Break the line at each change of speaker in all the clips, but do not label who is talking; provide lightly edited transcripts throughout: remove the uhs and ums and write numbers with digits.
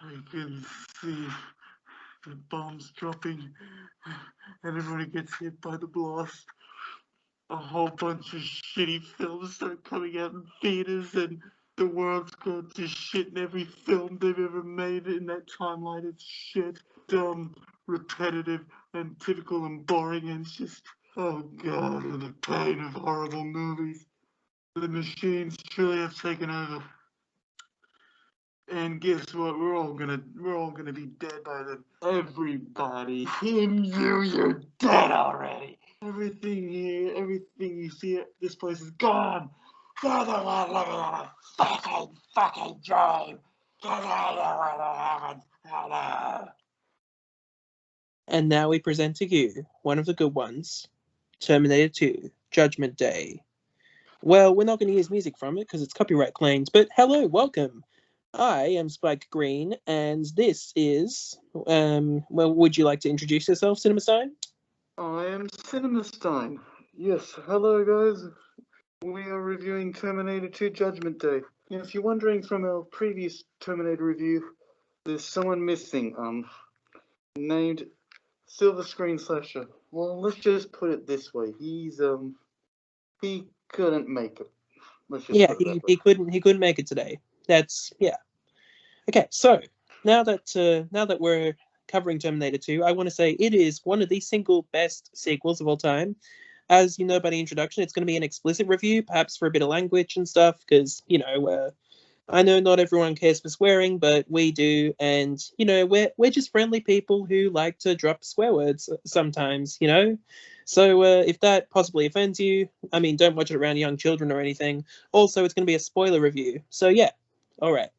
I can see the bombs dropping and everybody gets hit by the blast. A whole bunch of shitty films start coming out in theaters, and the world's gone to shit, and every film they've ever made in that timeline is shit, dumb, repetitive, and typical and boring, and it's just, oh god, and the pain of horrible movies. The machines truly have taken over. And guess what? We're all gonna be dead by then. Everybody, him, you're dead already. Everything here, everything you see, this place is gone. They're the one living in a fucking dream. Get out of heaven. Hello.
And now we present to you one of the good ones, Terminator 2, Judgment Day. Well, we're not going to use music from it because it's copyright claims, but hello, welcome. I am Spike Greene, and this is, well, would you like to introduce yourself, Cinemastein?
I am Cinemastein. Yes, hello guys. We are reviewing Terminator 2 Judgment Day. Now, if you're wondering from our previous Terminator review, there's someone missing, named Silver Screen Slasher. Well, let's just put it this way. He couldn't make it. Let's just
Yeah,
put it that way.
he couldn't make it today. That's, yeah. Okay, so now that we're covering Terminator 2, I want to say it is one of the single best sequels of all time. As you know by the introduction, it's going to be an explicit review, perhaps for a bit of language and stuff, because, I know not everyone cares for swearing, but we do, and, we're just friendly people who like to drop swear words sometimes, So if that possibly offends you, I mean, don't watch it around young children or anything. Also, it's going to be a spoiler review, so yeah, all right.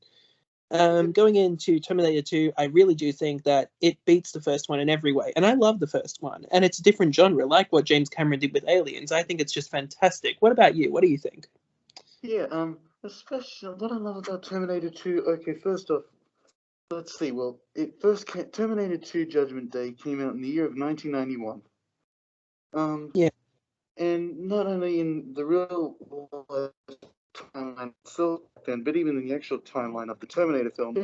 Going into Terminator 2, I really do think that it beats the first one in every way. And I love the first one. And it's a different genre, like what James Cameron did with Aliens. I think it's just fantastic. What about you? What do you think?
Yeah, especially what I love about Terminator 2. Okay, first off, let's see. Well, Terminator 2 Judgment Day came out in the year of 1991.
Yeah.
And not only in the real timeline itself then, but even in the actual timeline of the Terminator film.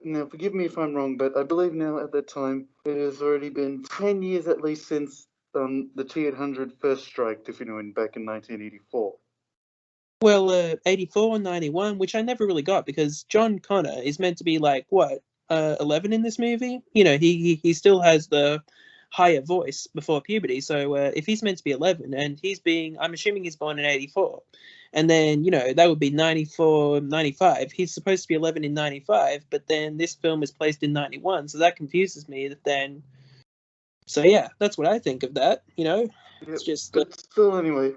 Now, forgive me if I'm wrong, but I believe now at that time it has already been 10 years at least since the T-800 first striked, if you know, back in 1984.
Well, 84 and 91, which I never really got because John Connor is meant to be like, what, 11 in this movie? He still has the higher voice before puberty. So if he's meant to be 11 and I'm assuming he's born in 84. And then, that would be 94, 95. He's supposed to be 11 in 95, but then this film is placed in 91. So that confuses me that then. So yeah, that's what I think of that, It's just.
But still, anyway,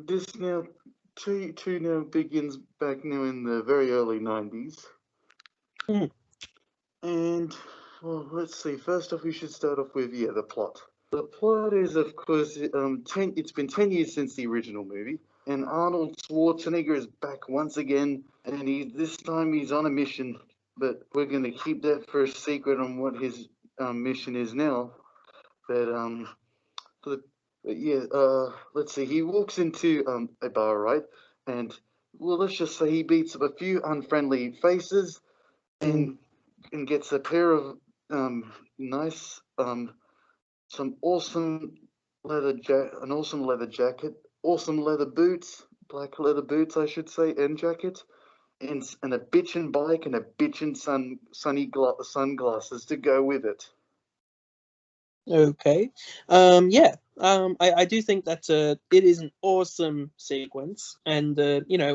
this now, two now begins back now in the very early 90s.
Mm.
And, well, let's see. First off, we should start off with, the plot. The plot is, of course, it's been 10 years since the original movie. And Arnold Schwarzenegger is back once again, and this time he's on a mission, but we're going to keep that for a secret on what his mission is now. Let's see. He walks into a bar, right? And well, let's just say he beats up a few unfriendly faces, and gets a pair of nice some awesome an awesome leather jacket, awesome leather boots, black leather boots, I should say, and jacket, and a bitchin' bike and a bitchin' sunglasses to go with it.
Okay. Yeah. I do think that it is an awesome sequence, and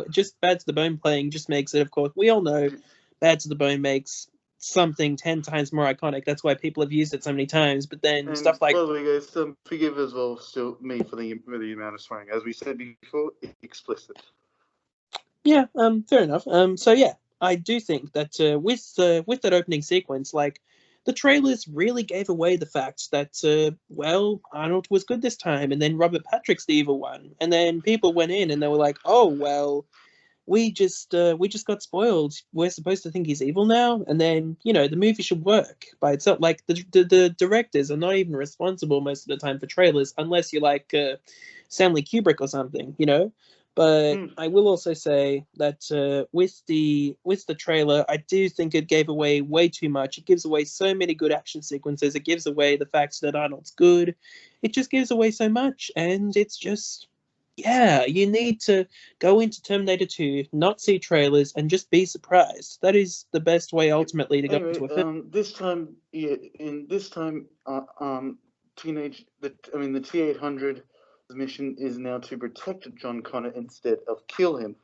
just Bad to the Bone playing just makes it. Of course, we all know Bad to the Bone makes something 10 times more iconic. That's why people have used it so many times. But then stuff like,
by the way, guys, forgive as well, still me for the amount of swearing. As we said before, explicit.
Yeah. Fair enough. So yeah, I do think that with that opening sequence, like. The trailers really gave away the fact that, Arnold was good this time, and then Robert Patrick's the evil one. And then people went in and they were like, oh, well, we just got spoiled. We're supposed to think he's evil now. And then, the movie should work by itself. Like, the directors are not even responsible most of the time for trailers, unless you're like Stanley Kubrick or something, But I will also say that with the trailer, I do think it gave away way too much. It gives away so many good action sequences. It gives away the fact that Arnold's good. It just gives away so much, and it's just, yeah, you need to go into Terminator 2, not see trailers, and just be surprised. That is the best way ultimately to go
Anyway,
into a film.
this time, the T-800 mission is now to protect John Connor instead of kill him.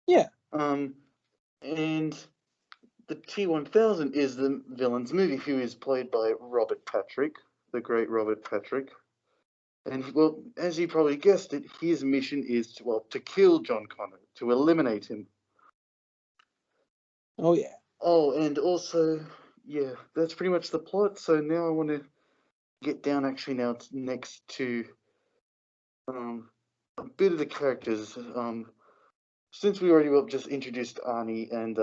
Yeah.
And the T-1000 is the villain's movie, who is played by Robert Patrick, the great Robert Patrick. And well, as you probably guessed it, his mission is to kill John Connor, to eliminate him.
Oh yeah.
Oh, and also, yeah, that's pretty much the plot. So now I want to get down next to a bit of the characters. Since we already just introduced Arnie and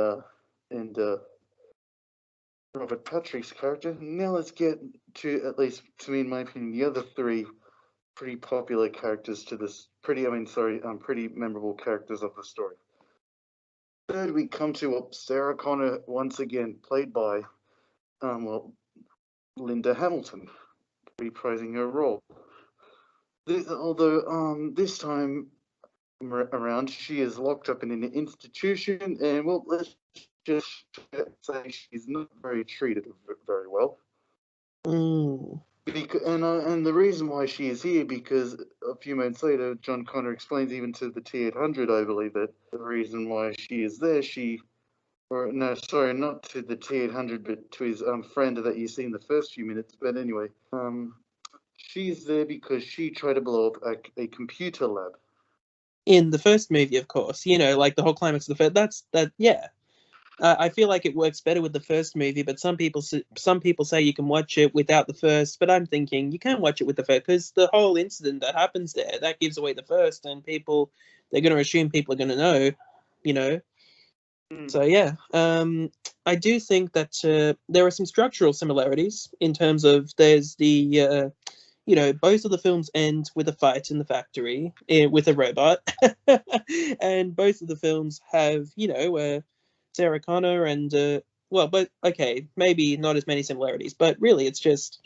Robert Patrick's character, now let's get to, at least to me, in my opinion, the other three pretty popular characters to this pretty memorable characters of the story. Third, we come to Sarah Connor, once again played by Linda Hamilton, reprising her role. Although this time around she is locked up in an institution, and well, let's just say she's not very treated very well. And the reason why she is here, because a few moments later, John Connor explains even to the T-800, I believe, that the reason why she is there, not to the T-800, but to his friend that you see in the first few minutes. But anyway, she's there because she tried to blow up a computer lab.
In the first movie, of course, like the whole climax of the first. Yeah. I feel like it works better with the first movie, but some people say you can watch it without the first. But I'm thinking you can't watch it with the first, because the whole incident that happens there, that gives away the first, and they're going to assume people are going to know. So yeah, I do think that there are some structural similarities in terms of there's the both of the films end with a fight in the factory with a robot, and both of the films have Sarah Connor and but okay, maybe not as many similarities, but really it's just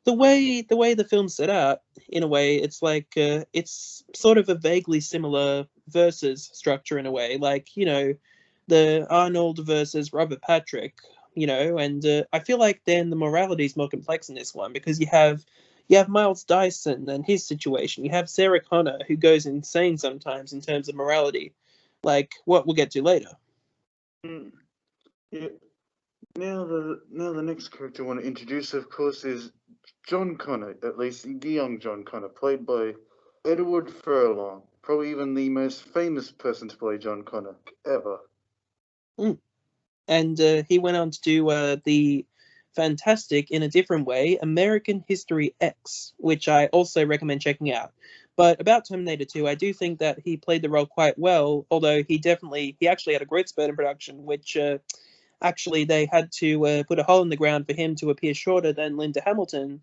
the way the film's set out. In a way, it's like it's sort of a vaguely similar versus structure in a way, like the Arnold versus Robert Patrick, and I feel like then the morality is more complex in this one, because you have Miles Dyson and his situation. You have Sarah Connor, who goes insane sometimes in terms of morality, like what we'll get to later.
Yeah. Now the next character I want to introduce, of course, is John Connor, at least the young John Connor, played by Edward Furlong, probably even the most famous person to play John Connor ever.
And he went on to do the fantastic, in a different way, American History X, which I also recommend checking out. But about Terminator 2, I do think that he played the role quite well, although he actually had a growth spurt in production, which actually they had to put a hole in the ground for him to appear shorter than Linda Hamilton,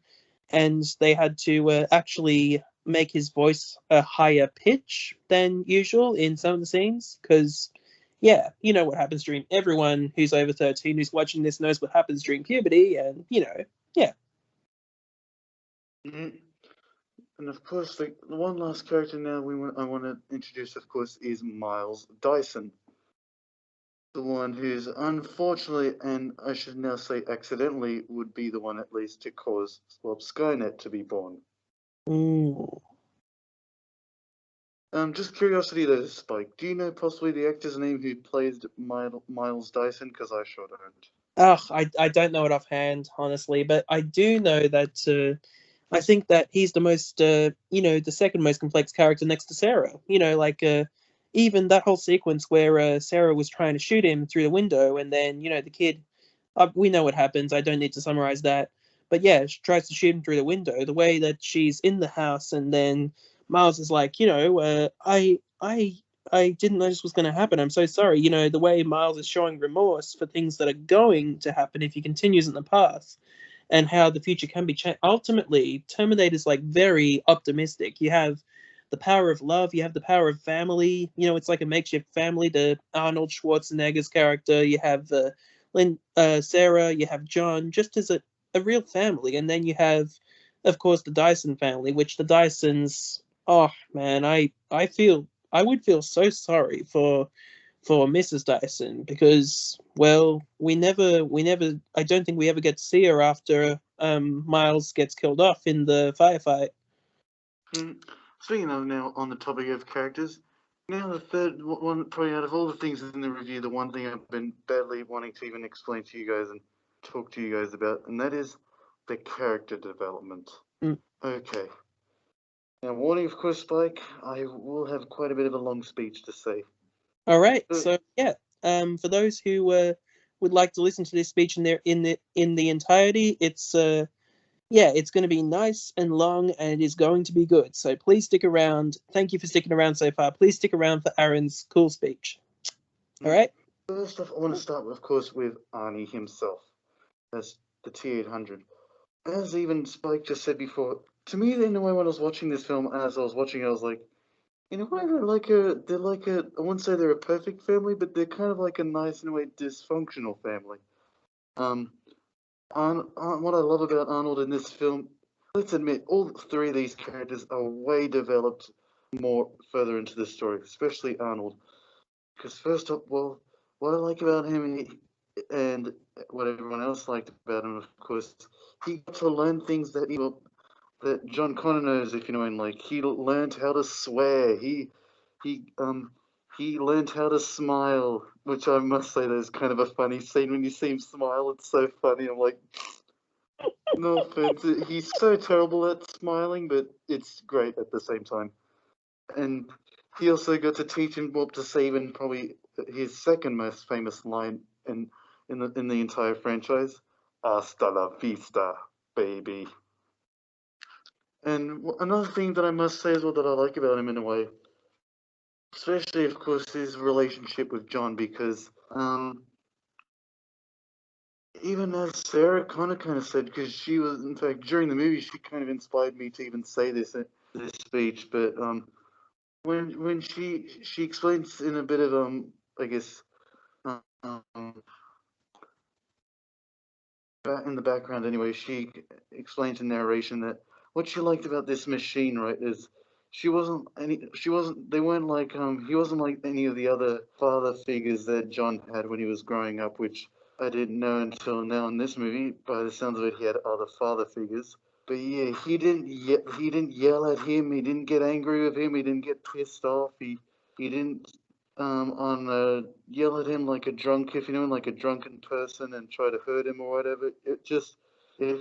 and they had to actually make his voice a higher pitch than usual in some of the scenes, because yeah, you know what happens during, everyone who's over 13 who's watching this knows what happens during puberty, and yeah.
And of course, the one last character now I want to introduce, of course, is Miles Dyson, the one who's unfortunately, and I should now say accidentally, would be the one at least to cause Skynet to be born. Just curiosity though, Spike. Do you know possibly the actor's name who plays Miles Dyson? Because I sure don't.
I don't know it offhand, honestly, but I do know that I think that he's the most, the second most complex character next to Sarah. Even that whole sequence where Sarah was trying to shoot him through the window, and then, the kid, we know what happens. I don't need to summarize that. But yeah, she tries to shoot him through the window. The way that she's in the house, and then Miles is like, I didn't know this was going to happen. I'm so sorry. The way Miles is showing remorse for things that are going to happen if he continues in the path, and how the future can be changed. Ultimately, Terminator's like very optimistic. You have the power of love. You have the power of family. You know, it's like a makeshift family. The Arnold Schwarzenegger's character. You have Sarah. You have John. Just as a real family, and then you have, of course, the Dyson family. Which the Dysons. Oh man, I would feel so sorry for Mrs. Dyson because, well, we never I don't think we ever get to see her after Miles gets killed off in the firefight.
Speaking of now on the topic of characters, now the third one, probably out of all the things in the review, the one thing I've been badly wanting to even explain to you guys and talk to you guys about, and that is the character development.
Mm.
Okay. Now, warning, of course, Spike, I will have quite a bit of a long speech to say.
All right,
But
so yeah, for those who would like to listen to this speech in the entirety, it's yeah, it's going to be nice and long, and it is going to be good. So please stick around. Thank you for sticking around so far. Please stick around for Aaron's cool speech. All right.
First off, I want to start, of course, with Arnie himself. That's the T-800. As even Spike just said before, to me, in a way, when I was watching this film, as I was watching it, I was like, in a way, they're like a, I wouldn't say they're a perfect family, but they're kind of like a nice, in a way, dysfunctional family. What I love about Arnold in this film, let's admit, all three of these characters are way developed more further into the story, especially Arnold. Because first up, well, what I like about him, and what everyone else liked about him, of course, he got to learn things that John Connor knows, if you know him. Like he learned how to swear. He um he learned how to smile, which I must say that is kind of a funny scene when you see him smile. It's so funny. I'm like, no offense, he's so terrible at smiling, but it's great at the same time. And he also got to teach him what to say in probably his second most famous line in the entire franchise, "Hasta la vista, baby." And another thing that I must say as well that I like about him in a way, especially of course his relationship with John, because even as Sarah Connor kind of said, because she was in fact during the movie she kind of inspired me to even say this speech, but when she explains in a bit of I guess um in the background anyway, she explains in narration that what she liked about this machine, right, is they weren't like he wasn't like any of the other father figures that John had when he was growing up, which I didn't know until now in this movie. By the sounds of it, he had other father figures. But yeah, he didn't yell at him, he didn't get angry with him, he didn't get pissed off, he didn't on yell at him like a drunk, if you know, like a drunken person, and try to hurt him or whatever. It just, it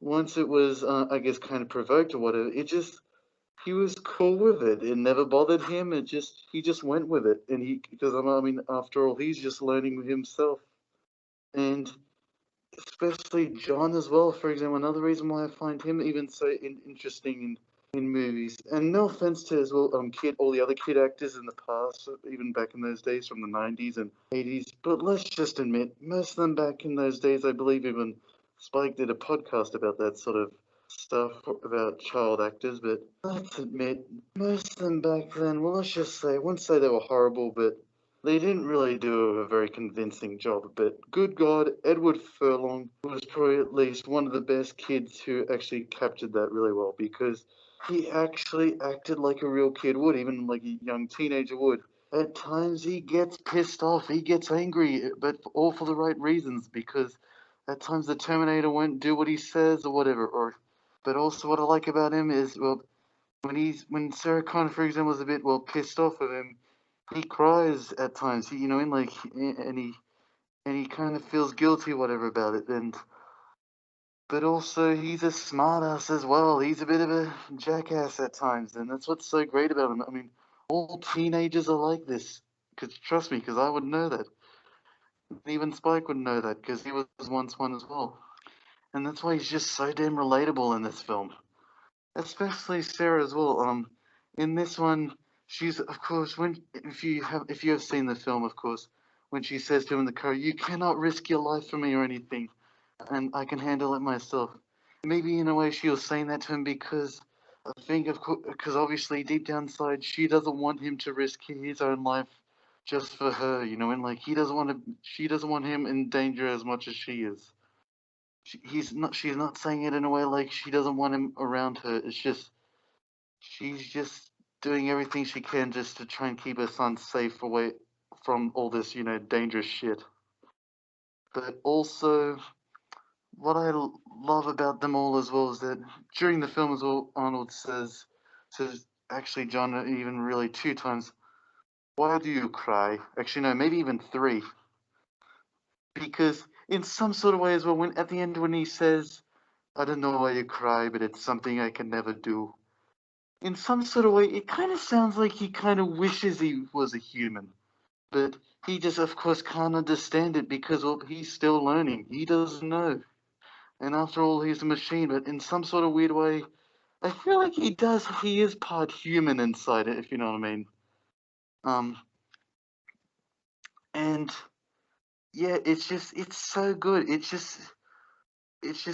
once it was, I guess, kind of provoked or whatever. It just he was cool with it. It never bothered him. He just went with it, and because I mean, after all, he's just learning himself, and especially John as well. For example, another reason why I find him even so interesting in movies. And no offense to as well, all the other kid actors in the past, even back in those days from the 90s and 80s. But let's just admit, most of them back in those days, I believe even Spike did a podcast about that sort of stuff about child actors. But let's admit, most of them back then, well, let's just say, I wouldn't say they were horrible, but they didn't really do a very convincing job. But good God, Edward Furlong was probably at least one of the best kids who actually captured that really well, because he actually acted like a real kid would, even like a young teenager would. At times he gets pissed off, he gets angry, but all for the right reasons, because at times the Terminator won't do what he says or whatever. But also what I like about him is, well, when Sarah Connor, for example, was a bit pissed off with him, he cries at times. And he kind of feels guilty, whatever, about it. But also he's a smartass as well. He's a bit of a jackass at times, and that's what's so great about him. I mean, all teenagers are like this. Cause trust me, because I would know that. Even Spike would know that, because he was once one as well. And that's why he's just so damn relatable in this film. Especially Sarah as well. In this one, she's of course if you have seen the film, of course, when she says to him in the car, "You cannot risk your life for me or anything, and I can handle it myself." Maybe in a way she was saying that to him because I think, of course, because obviously deep down inside, she doesn't want him to risk his own life just for her, and like she doesn't want him in danger as much as she is. She's not saying it in a way like she doesn't want him around her. It's just she's just doing everything she can just to try and keep her son safe away from all this, dangerous shit. But also, what I love about them all as well is that during the film as well, Arnold says actually John even really two times, why do you cry? Actually no, maybe even three, because in some sort of way as well, when at the end when he says, I don't know why you cry, but it's something I can never do. In some sort of way, it kind of sounds like he kind of wishes he was a human, but he just of course can't understand it because well, he's still learning. He doesn't know. And after all, he's a machine, but in some sort of weird way, I feel like he is part human inside it, if you know what I mean. Um, and yeah, it's so good. It's just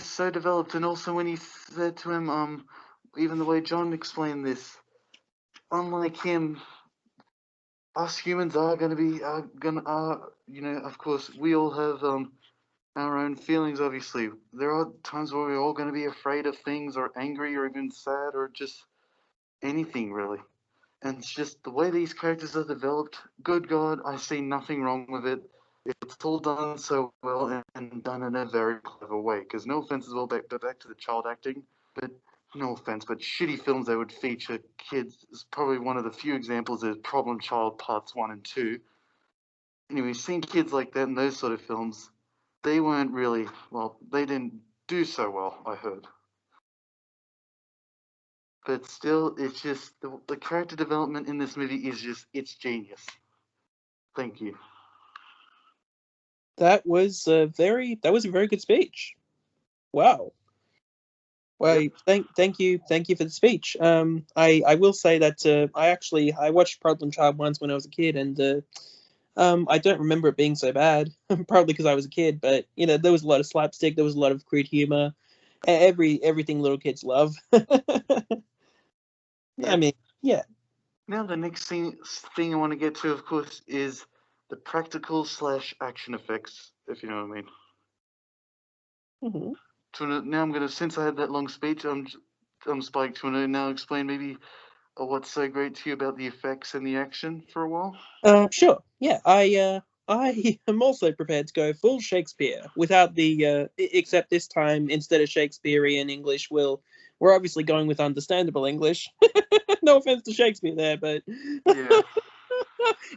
so developed. And also when he said to him, even the way John explained this, unlike him, us humans of course, we all have, our own feelings, obviously. There are times where we're all going to be afraid of things or angry or even sad or just anything really. And it's just the way these characters are developed. Good God, I see nothing wrong with it. It's all done so well and done in a very clever way. Because no offense as well, back to the child acting, but no offense, but shitty films that would feature kids is probably one of the few examples is Problem Child Parts 1 and 2. Anyway, seeing kids like that in those sort of films, they weren't really, well, they didn't do so well, I heard. But still, it's just the character development in this movie is just it's genius. Thank you.
That was a very good speech. Wow. Well,
Yep.
thank you for the speech. I will say that I watched Problem Child once when I was a kid, and I don't remember it being so bad. Probably because I was a kid, but there was a lot of slapstick, there was a lot of crude humor, everything little kids love. I
Yep.
mean, yeah.
Now the next thing I want to get to, of course, is the practical slash action effects, if you know what I mean.
Hmm.
Now I'm gonna, since I had that long speech, I'm Spike. To now explain maybe what's so great to you about the effects and the action for a while.
Sure. Yeah, I am also prepared to go full Shakespeare without the except this time instead of Shakespearean English, we're obviously going with understandable English. No offense to Shakespeare there, but
Yeah.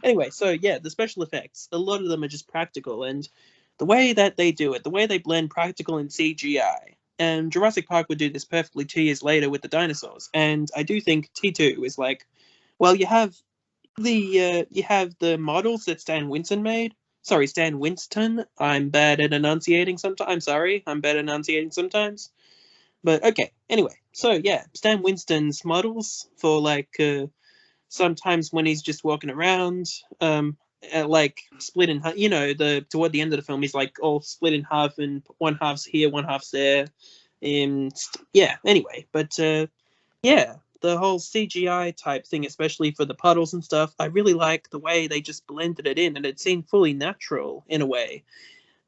anyway, so yeah, the special effects, a lot of them are just practical, and the way that they do it, the way they blend practical and CGI. And Jurassic Park would do this perfectly 2 years later with the dinosaurs. And I do think T2 is like, well, you have the models that Stan Winston made. Sorry, Stan Winston. I'm bad at enunciating sometimes. I'm sorry, I'm bad at enunciating sometimes. But okay. Anyway, so yeah, Stan Winston's models for sometimes when he's just walking around, like split in half. The toward the end of the film, he's like all split in half, and one half's here, one half's there. And yeah. Anyway, but yeah, the whole CGI type thing, especially for the puddles and stuff, I really like the way they just blended it in, and it seemed fully natural in a way.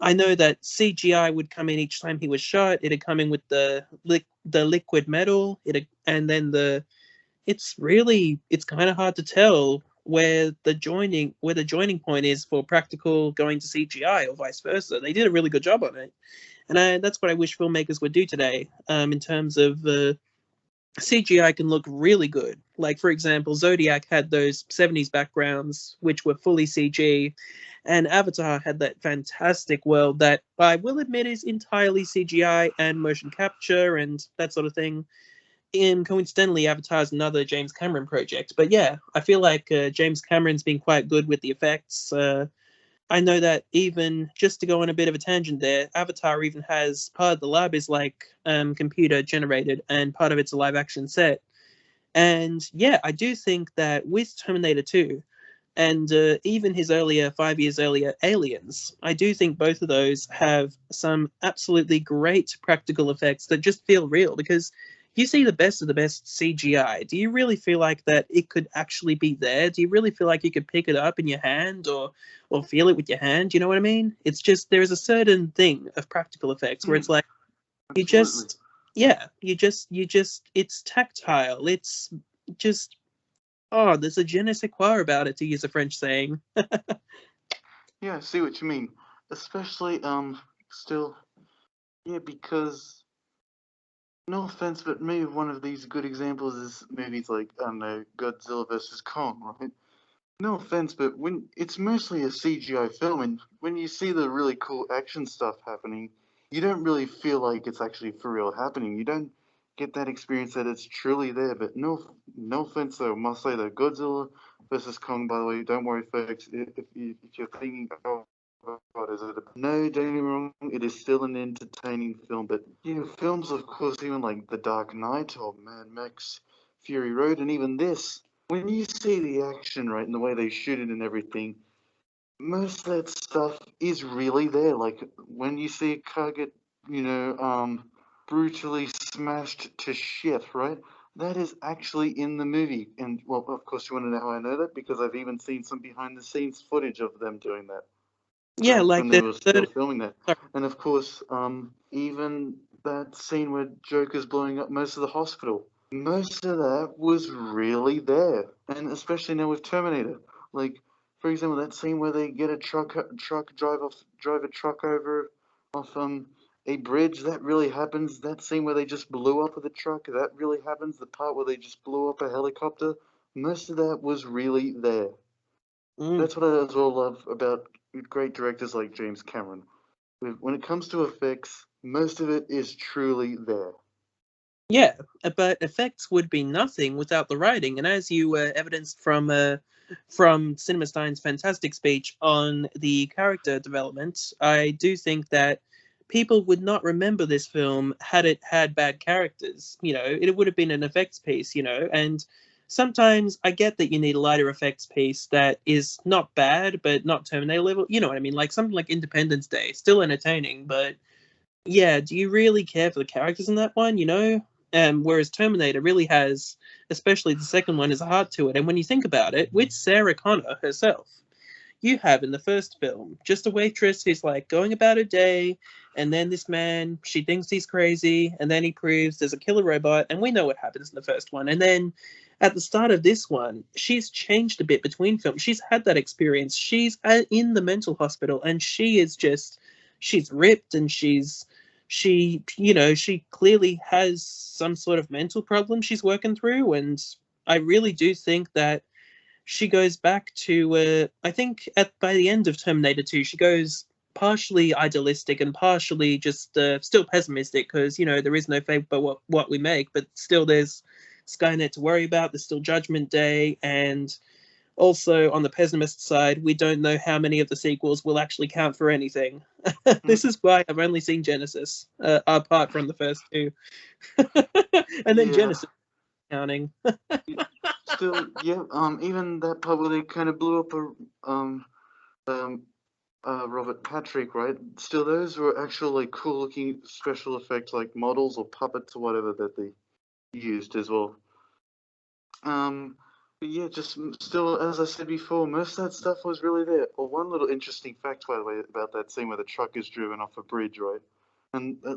I know that CGI would come in each time he was shot. It'd come in with the liquid metal. And then it's kind of hard to tell where the joining point is for practical going to CGI or vice versa. They did a really good job on it, and that's what I wish filmmakers would do today. In terms of CGI can look really good. Like, for example, Zodiac had those 70s backgrounds, which were fully CG, and Avatar had that fantastic world that I will admit is entirely CGI and motion capture and that sort of thing. And coincidentally, Avatar is another James Cameron project. But yeah, I feel like James Cameron's been quite good with the effects. I know that even just to go on a bit of a tangent there, Avatar even has part of the lab is like computer generated and part of it's a live action set. And yeah, I do think that with Terminator 2 and even his earlier, 5 years earlier, Aliens, I do think both of those have some absolutely great practical effects that just feel real because you see the best of the best CGI. Do you really feel like that it could actually be there? Do you really feel like you could pick it up in your hand or feel it with your hand? You know what I mean? It's just there is a certain thing of practical effects where it's like you
Absolutely.
just you just it's tactile. It's just there's a je ne sais quoi about it, to use a French saying.
Yeah, I see what you mean. Especially, still, yeah, because no offense, but maybe one of these good examples is movies like, I don't know, Godzilla versus Kong, right? No offense, but when it's mostly a CGI film, and when you see the really cool action stuff happening, you don't really feel like it's actually for real happening. You don't get that experience that it's truly there. But no offense, though, I must say that Godzilla versus Kong, by the way, don't worry, folks, if you're thinking, oh, God, is it? No, don't get me wrong, it is still an entertaining film. But films, of course, even like The Dark Knight or Mad Max, Fury Road, and even this, when you see the action, right, and the way they shoot it and everything, most of that stuff is really there. Like when you see a car get, brutally smashed to shit, right? That is actually in the movie. And well, of course, you want to know how I know that? Because I've even seen some behind the scenes footage of them doing that
Yeah,
back
like
when they
the
were still
third.
filming that.
Sorry.
And of course, even that scene where Joker's blowing up most of the hospital, most of that was really there. And especially now with Terminator, like for example, that scene where they get a truck drive a truck over off a bridge, that really happens. That scene where they just blew up with a truck, that really happens. The part where they just blew up a helicopter, most of that was really there.
Mm.
That's what I as well love about great directors like James Cameron. When it comes to effects, most of it is truly there.
Yeah, but effects would be nothing without the writing, and as you evidenced from Cinemastein's fantastic speech on the character development, I do think that people would not remember this film had it had bad characters. It would have been an effects piece. And sometimes I get that you need a lighter effects piece that is not bad, but not Terminator level. You know what I mean? Like something like Independence Day, still entertaining, but yeah, do you really care for the characters in that one? Whereas Terminator really has, especially the second one, is a heart to it. And when you think about it, with Sarah Connor herself, you have in the first film just a waitress who's like going about her day, and then this man, she thinks he's crazy, and then he proves there's a killer robot, and we know what happens in the first one. And then at the start of this one, she's changed a bit between films. She's had that experience. She's in the mental hospital, and she's ripped, and she clearly has some sort of mental problem she's working through. And I really do think that she goes back to I think by the end of Terminator 2 she goes partially idealistic and partially just still pessimistic, because there is no fate but what we make, but still there's Skynet to worry about, there's still Judgment Day, and also on the pessimist side, we don't know how many of the sequels will actually count for anything. This is why I've only seen Genesis, apart from the first two. And then
Yeah,
Genesis counting.
still, yeah. Even that part where they kind of blew up um, um, Robert Patrick, right? Still, those were actual like cool looking special effects, like models or puppets or whatever that they used as well. But yeah, just still, as I said before, most of that stuff was really there. Or one little interesting fact, by the way, about that scene where the truck is driven off a bridge, right? And I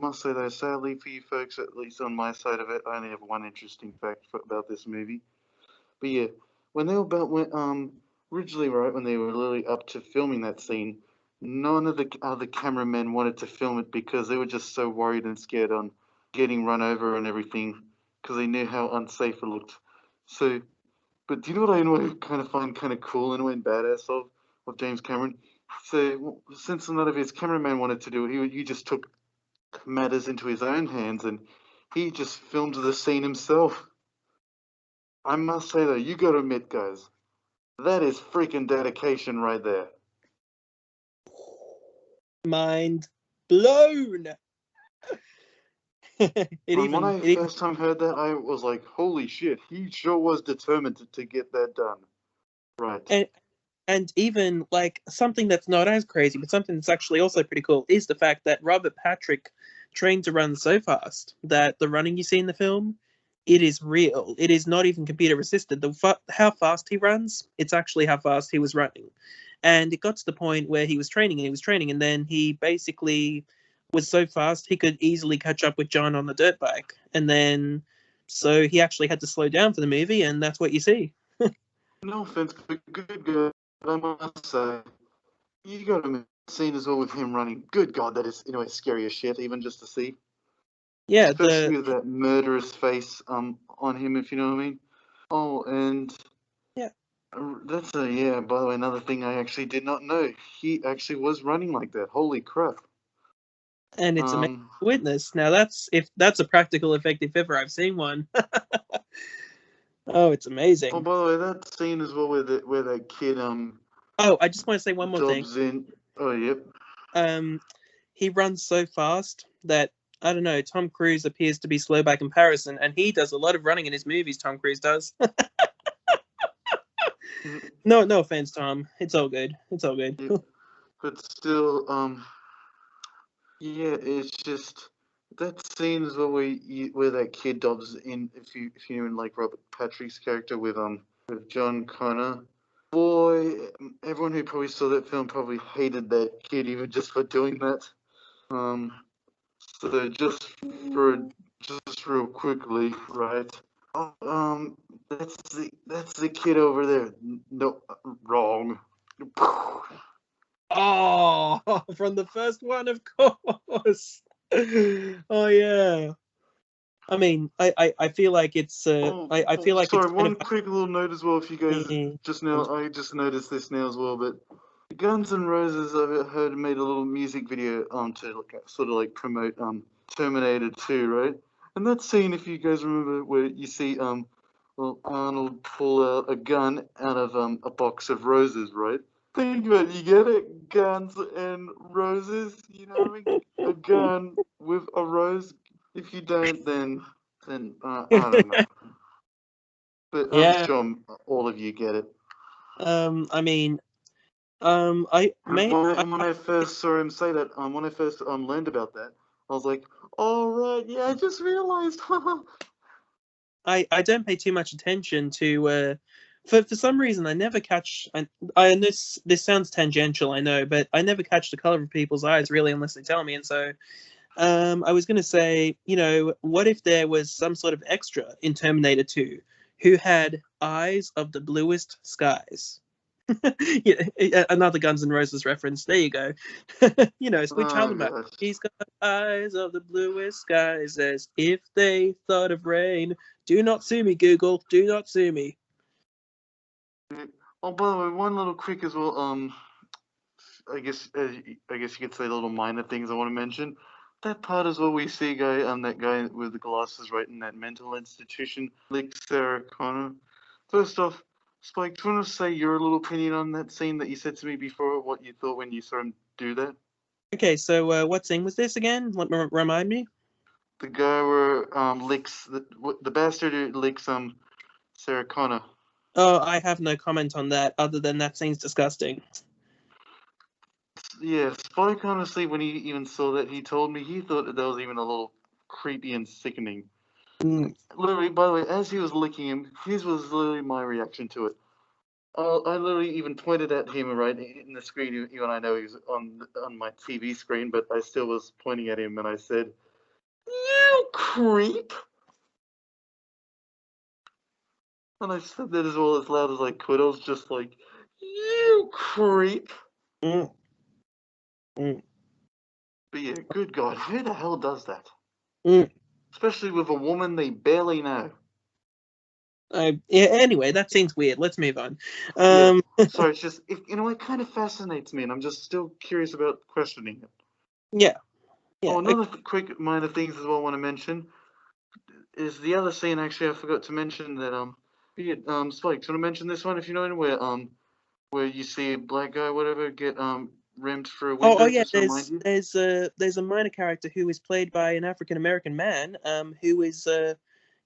must say though, sadly for you folks, at least on my side of it, I only have one interesting fact about this movie. But yeah, when they were originally, right, when they were literally up to filming that scene, none of the other cameramen wanted to film it because they were just so worried and scared on getting run over and everything, because they knew how unsafe it looked. So, but do you know what I kind of find kind of cool and badass of James Cameron? So, since none of his cameramen wanted to do it, he just took matters into his own hands and he just filmed the scene himself. I must say though, you gotta admit, guys, that is freaking dedication right there.
Mind blown. it
From when
even
I
it even
first time heard that, I was like, holy shit, he sure was determined to get that done. Right.
and And even like something that's not as crazy, but something that's actually also pretty cool is the fact that Robert Patrick trained to run so fast that the running you see in the film, it is real. It is not even computer assisted. How fast he runs, it's actually how fast he was running. And it got to the point where he was training and he was training, and then he basically was so fast he could easily catch up with John on the dirt bike. And then so he actually had to slow down for the movie, and that's what you see.
No offense, but good God, I must say, you got to scene as well with him running. Good God, that is scary as shit, even just to see.
Yeah,
Especially with that murderous face on him, if you know what I mean. Oh, and
yeah.
That's by the way, another thing I actually did not know. He actually was running like that. Holy crap.
And it's amazing to witness. Now that's a practical effect if ever I've seen one. Oh, it's amazing.
Oh, by the way, that scene as well where that kid
Oh, I just want to say one more thing.
Oh, yep.
He runs so fast that I don't know. Tom Cruise appears to be slow by comparison, and he does a lot of running in his movies. Tom Cruise does. No offense, Tom. It's all good. It's all good.
Yep. But still, yeah, it's just that scene as well where that kid dobs in. If you're in like Robert Patrick's character with John Connor. Boy, everyone who probably saw that film probably hated that kid even just for doing that. So just real quickly, right? That's the kid over there. No, wrong.
Oh, from the first one, of course. Oh yeah. I mean, I feel like it's. I feel like
sorry.
it's
One quick little note as well. If you guys just now, I just noticed this now as well. But Guns N' Roses, I've heard, made a little music video to sort of like promote Terminator 2, right? And that scene, if you guys remember, where you see Arnold pull out a gun out of a box of roses, right? Think about it, you get it? Guns and roses, you know what I mean? A gun with a rose. If you don't, then I don't know. But I'm sure all of you get it.
I mean, when
I first saw him say that, when I first learned about that, I was like, "All right, yeah, I just realized."
I don't pay too much attention to. For some reason, I never catch. And this sounds tangential, I know, but I never catch the color of people's eyes really unless they tell me. And so, I was going to say, what if there was some sort of extra in Terminator 2 who had eyes of the bluest skies? Yeah, another Guns N' Roses reference. There you go. Sweet Child of Mine. He's got eyes of the bluest skies, as if they thought of rain. Do not sue me, Google. Do not sue me.
Oh, by the way, one little quick as well. I guess you could say little minor things I want to mention. That part as well, we see that guy with the glasses right in that mental institution, like Sarah Connor. First off, Spike, do you want to say your little opinion on that scene that you said to me before? What you thought when you saw him do that?
Okay, so what scene was this again? Remind me.
The guy where licks the bastard who licks Sarah Connor.
Oh, I have no comment on that other than that scene's disgusting.
Yeah, Spike, honestly, when he even saw that, he told me he thought that was even a little creepy and sickening. Literally, by the way, as he was licking him, his was literally my reaction to it. I literally even pointed at him right in the screen, even I know he was on my TV screen, but I still was pointing at him and I said, "You creep!" And I said that as well as loud as I could. I was just like, "You creep!"
Mm.
But yeah, good God, who the hell does that?
Mm.
Especially with a woman they barely know.
Anyway, that seems weird. Let's move on.
Yeah, sorry, it's just it kind of fascinates me, and I'm just still curious about questioning it.
Yeah.
Oh, another quick minor things as well I want to mention is the other scene. Actually, I forgot to mention that Spike, do you want to mention this one if you know it, where you see a black guy, whatever, get rammed through a window?
Yeah.
Just to remind you.
There's a minor character who is played by an African American man, who is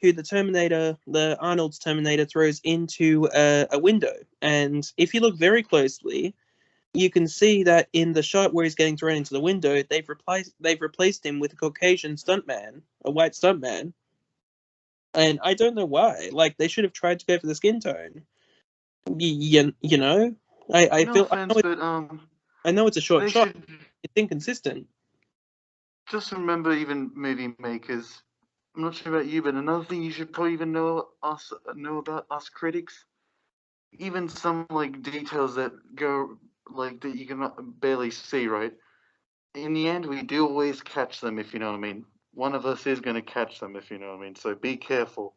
who the Arnold's Terminator, throws into a window. And if you look very closely, you can see that in the shot where he's getting thrown into the window, they've replaced him with a Caucasian stuntman, a white stuntman. And I don't know why. Like, they should have tried to go for the skin tone. You know, I
No
feel
offense, but
I know it's a short
they
shot.
should
It's inconsistent.
just remember, even movie makers. I'm not sure about you, but another thing you should probably even know about us critics, even some like details that go like that you can barely see, right? In the end, we do always catch them, if you know what I mean. One of us is going to catch them, if you know what I mean. So be careful.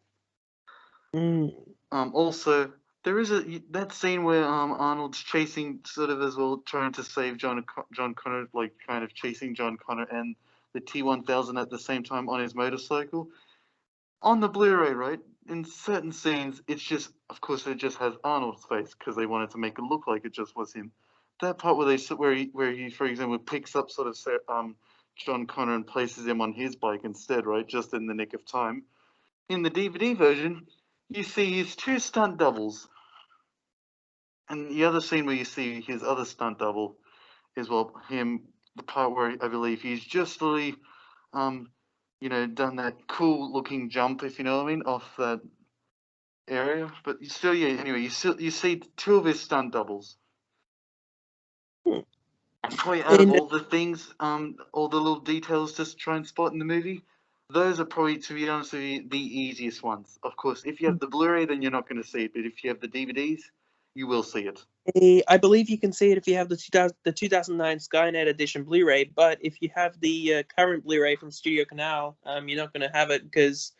Mm.
Also, there is that scene where Arnold's chasing sort of as well, trying to save John Connor, like kind of chasing John Connor and the T-1000 at the same time on his motorcycle. On the Blu-ray, right? In certain scenes, it's just, of course, it just has Arnold's face because they wanted to make it look like it just was him. That part where he, for example, picks up sort of John Connor and places him on his bike instead, right? Just in the nick of time. In the DVD version, you see his two stunt doubles, and the other scene where you see his other stunt double is well him the part where I believe he's just really um done that cool looking jump, if you know what I mean, off that area. But you still, yeah, anyway, you see two of his stunt doubles. And probably out of
In
all the things, all the little details to try and spot in the movie, those are probably, to be honest with you, the easiest ones. Of course, if you have the Blu-ray, then you're not going to see it, but if you have the DVDs, you will see it.
I believe you can see it if you have the 2009 Skynet edition Blu-ray, but if you have the current Blu-ray from Studio Canal, you're not going to have it because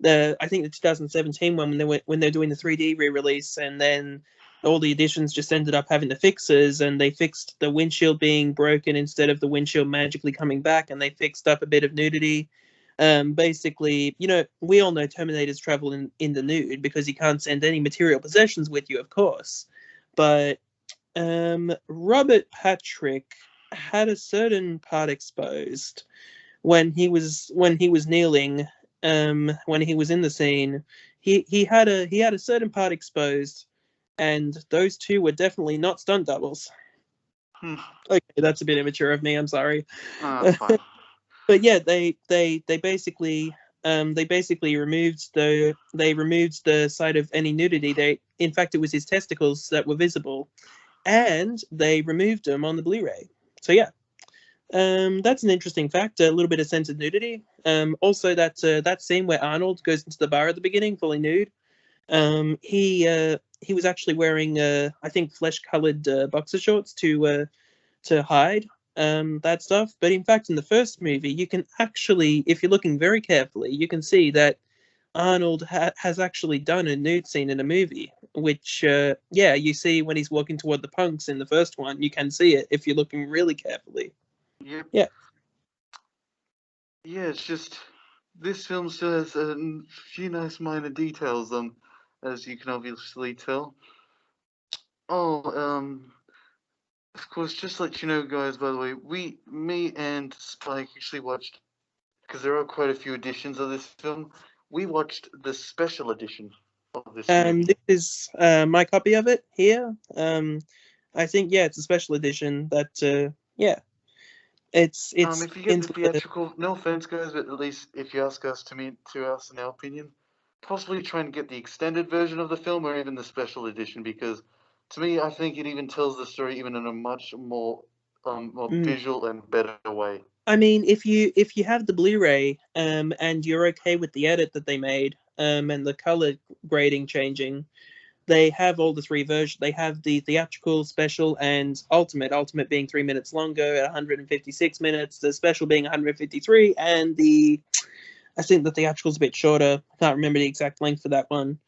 I think the 2017 one, when they're doing the 3D re-release, and then all the editions just ended up having the fixes, and they fixed the windshield being broken instead of the windshield magically coming back, and they fixed up a bit of nudity. Basically, we all know Terminators travel in the nude because you can't send any material possessions with you, of course. But Robert Patrick had a certain part exposed when he was kneeling, when he was in the scene. He had a certain part exposed, and those two were definitely not stunt doubles.
Hmm.
Okay, that's a bit immature of me. I'm sorry.
That's fine.
But yeah, they basically removed the site of any nudity. In fact, it was his testicles that were visible, and they removed them on the Blu-ray. So yeah, that's an interesting fact. A little bit of sense of nudity. Also, that scene where Arnold goes into the bar at the beginning, fully nude. He was actually wearing I think flesh-colored boxer shorts to hide that stuff. But in fact, in the first movie, you can actually, if you're looking very carefully, you can see that Arnold has actually done a nude scene in a movie, which, yeah, you see when he's walking toward the punks in the first one. You can see it if you're looking really carefully.
Yep.
Yeah.
Yeah, it's just this film still has a few nice minor details, as you can obviously tell. Oh, of course, just to let you know, guys, by the way, me and Spike actually watched, because there are quite a few editions of this film, we watched the special edition of this movie.
This is my copy of it here. I think, yeah, it's a special edition that, yeah, it's
If you get the
into the.
theatrical, no offense, guys, but at least if you ask us to us in our opinion, possibly try and get the extended version of the film or even the special edition, because to me, I think it even tells the story even in a much more
Mm.
visual and better way.
I mean, if you have the Blu-ray, and you're okay with the edit that they made, and the color grading changing, they have all the three versions. They have the theatrical, special, and ultimate. Ultimate being 3 minutes longer at 156 minutes. The special being 153, and I think the theatrical's a bit shorter. I can't remember the exact length for that one.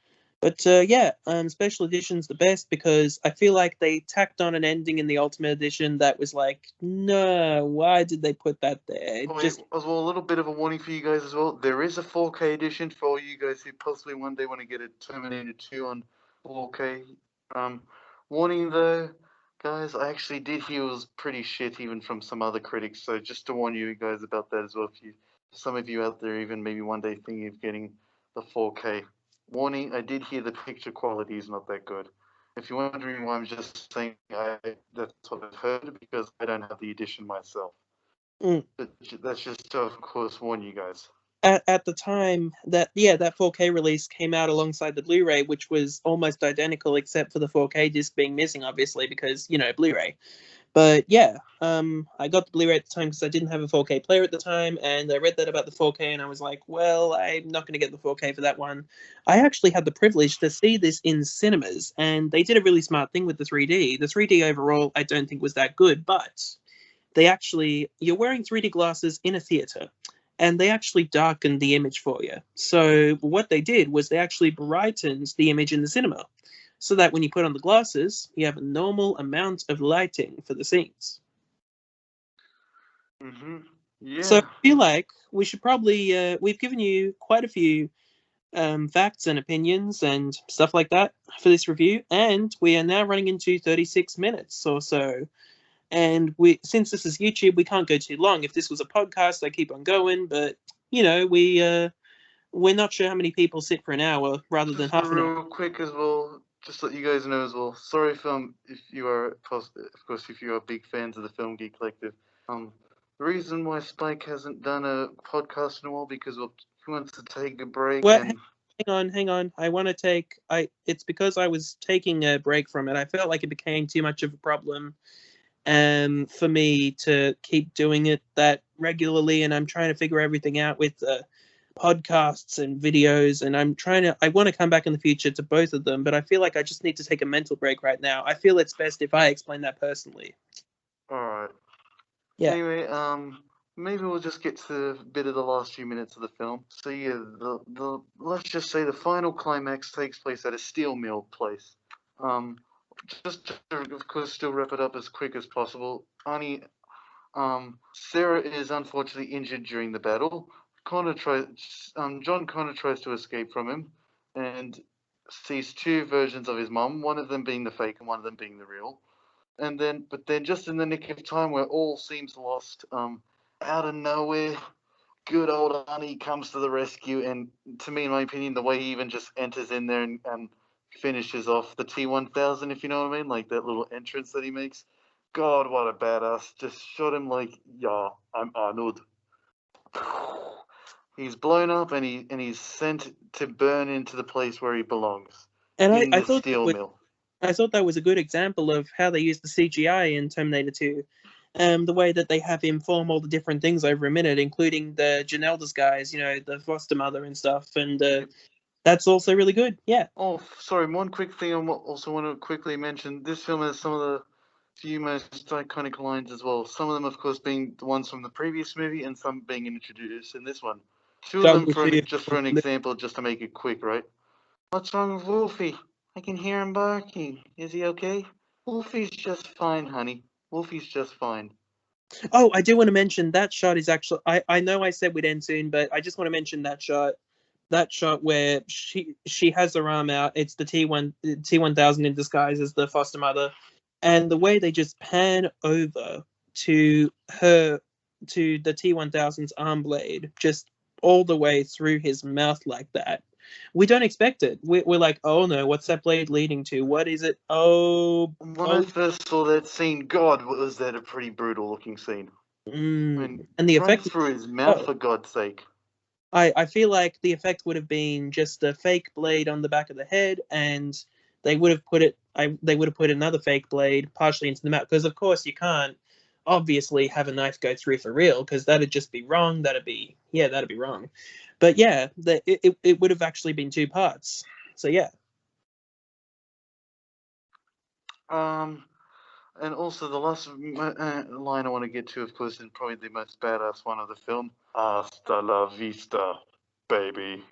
But yeah, special edition's the best because I feel like they tacked on an ending in the Ultimate Edition that was like, no, why did they put that there?
Oh, wait,
Just
as well, a little bit of a warning for you guys as well. There is a 4K edition for all you guys who possibly one day want to get a Terminator 2 on 4K. Um, Warning though, guys, I actually did hear it was pretty shit even from some other critics. So just to warn you guys about that as well. If you, some of you out there, even maybe one day thinking of getting the 4K. Warning, I did hear the picture quality is not that good. If you're wondering why I'm just saying that's what I've heard, because I don't have the edition myself.
Mm.
But that's just to, of course, warn you guys.
At the time that 4K release came out alongside the Blu-ray, which was almost identical except for the 4K disc being missing, obviously, because Blu-ray. But yeah, I got the Blu-ray at the time because I didn't have a 4K player at the time, and I read that about the 4K, and I was like, well, I'm not going to get the 4K for that one. I actually had the privilege to see this in cinemas, and they did a really smart thing with the 3D. The 3D overall, I don't think was that good, but you're wearing 3D glasses in a theater, and they actually darkened the image for you. So what they did was they actually brightened the image in the cinema, so that when you put on the glasses, you have a normal amount of lighting for the scenes.
Mm-hmm. Yeah.
So I feel like we should probably, we've given you quite a few facts and opinions and stuff like that for this review, and we are now running into 36 minutes or so. And since this is YouTube, we can't go too long. If this was a podcast, I keep on going, but we're not sure how many people sit for an hour rather than half an hour.
Real quick as well, just let you guys know as well. Sorry if you are, of course, if you are big fans of the Film Geek Collective. The reason why Spike hasn't done a podcast in a while because he wants to take a break.
Well,
and
hang on. It's because I was taking a break from it. I felt like it became too much of a problem for me to keep doing it that regularly, and I'm trying to figure everything out with podcasts and videos, and I want to come back in the future to both of them, but I feel like I just need to take a mental break right now. I feel it's best if I explain that personally.
All right.
Yeah.
Anyway, maybe we'll just get to a bit of the last few minutes of the film. So yeah, the let's just say the final climax takes place at a steel mill place. Just to, of course, still wrap it up as quick as possible. Sarah is unfortunately injured during the battle. John Connor tries to escape from him, and sees two versions of his mum. One of them being the fake, and one of them being the real. But then, just in the nick of time, where all seems lost, out of nowhere, good old Arnie comes to the rescue. And to me, in my opinion, the way he even just enters in there and finishes off the T-1000, if you know what I mean, like that little entrance that he makes. God, what a badass! Just shot him like, yeah, I'm Arnold. He's blown up and he's sent to burn into the place where he belongs,
And
in
I
the
thought
steel mill.
I thought that was a good example of how they use the CGI in Terminator 2. The way that they have him form all the different things over a minute, including the Janelda's guys, the foster mother and stuff, and that's also really good. Yeah.
Oh, sorry. One quick thing I also want to quickly mention. This film has some of the few most iconic lines as well. Some of them, of course, being the ones from the previous movie, and some being introduced in this one. Two of them, for an example, just to make it quick, right? What's wrong with Wolfie? I can hear him barking. Is he okay? Wolfie's just fine, honey. Wolfie's just fine.
Oh, I do want to mention that shot is actually. I know I said we'd end soon, but I just want to mention that shot. That shot where she has her arm out. It's the T-1000 in disguise as the foster mother, and the way they just pan over to her, to the T-1000's arm blade, just all the way through his mouth like that. We don't expect it. We're like, oh no, what's that blade leading to? What is it?
When I first saw that scene, God, was that a pretty brutal looking scene.
And the
right
effect
through his mouth, for God's sake.
I feel like the effect would have been just a fake blade on the back of the head, and they would have put another fake blade partially into the mouth, because of course you can't obviously have a knife go through for real, because that'd just be wrong. That'd be wrong. But yeah, it would have actually been two parts. So yeah.
And also the last line I want to get to, of course, is probably the most badass one of the film. Hasta la vista, baby.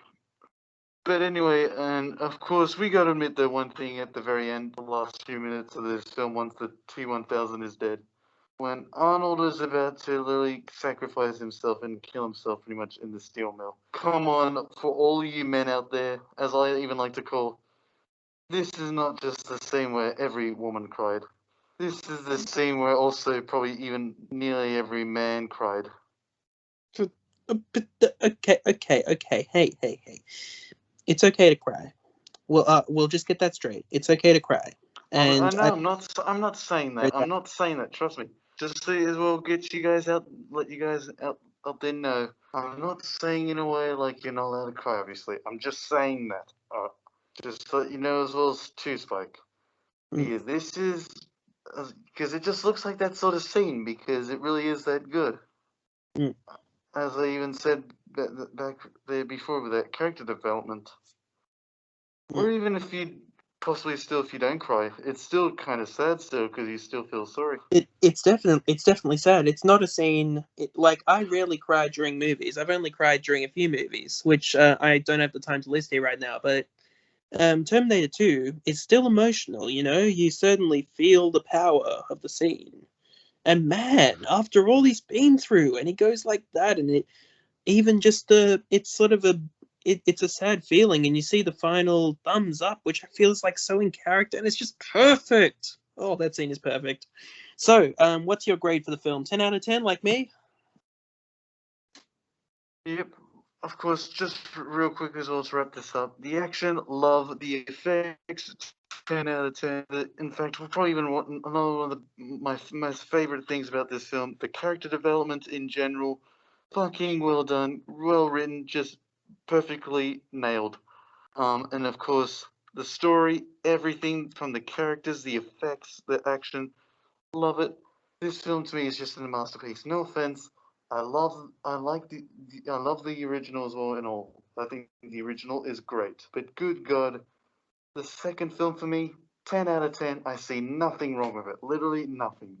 But anyway, and of course, we gotta admit the one thing at the very end, the last few minutes of this film, once the T-1000 is dead. When Arnold is about to literally sacrifice himself and kill himself pretty much in the steel mill. Come on, for all you men out there, as I even like to call, this is not just the scene where every woman cried. This is the scene where also probably even nearly every man cried.
Okay. Hey. It's okay to cry. We'll just get that straight. It's okay to cry.
I
And
know. I'm not saying that. I'm not saying that. Trust me. Just to as well get you guys out, let you guys out there know. I'm not saying in a way like you're not allowed to cry. Obviously, I'm just saying that. Just to let you know as well as too, Spike. Yeah, this is because it just looks like that sort of scene because it really is that good.
Mm.
As I even said back there before with that character development. Or even if you possibly still if you don't cry, it's still kind of sad still because you still feel sorry.
It's definitely sad. It's not a scene. Like I rarely cry during movies. I've only cried during a few movies, which I don't have the time to list here right now. But Terminator 2 is still emotional. You know, you certainly feel the power of the scene. And man, after all he's been through, and he goes like that, and it even just it's sort of it's a sad feeling, and you see the final thumbs up, which I feel is like so in character, and it's just perfect. Oh, that scene is perfect. So, what's your grade for the film? 10 out of 10, like me?
Yep. Of course, just real quick as well to wrap this up. The action, love, the effects, 10 out of 10. In fact, we'll probably even want another one of my most favorite things about this film. The character development in general, fucking well done, well written, just perfectly nailed. And of course, the story, everything from the characters, the effects, the action, love it. This film to me is just a masterpiece. No offense. I like I love the original as well and all. I think the original is great. But good God, the second film for me, 10 out of 10. I see nothing wrong with it. Literally nothing.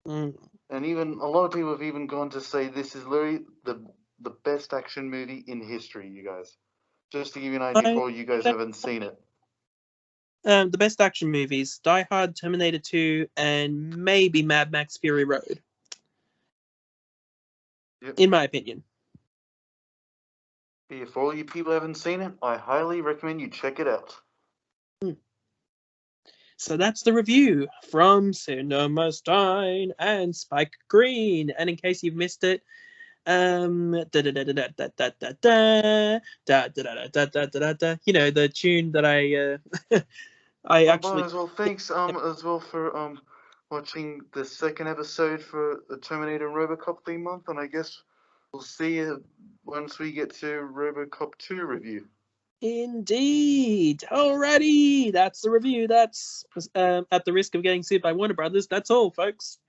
Mm.
And even a lot of people have even gone to say this is literally the best action movie in history, you guys. Just to give you an idea
I,
for all you guys haven't seen it.
the best action movies: Die Hard, Terminator 2, and maybe Mad Max: Fury Road.
Yep.
In my opinion.
If all you people haven't seen it, I highly recommend you check it out.
So that's the review from Cinemastein and Spike Greene. And in case you've missed it, you know, the tune that I actually
As well, thanks as well for watching the second episode for the Terminator and RoboCop theme month, and I guess we'll see you once we get to RoboCop 2 review.
indeed. Alrighty, that's the review. That's at the risk of getting sued by Warner Brothers. That's all, folks.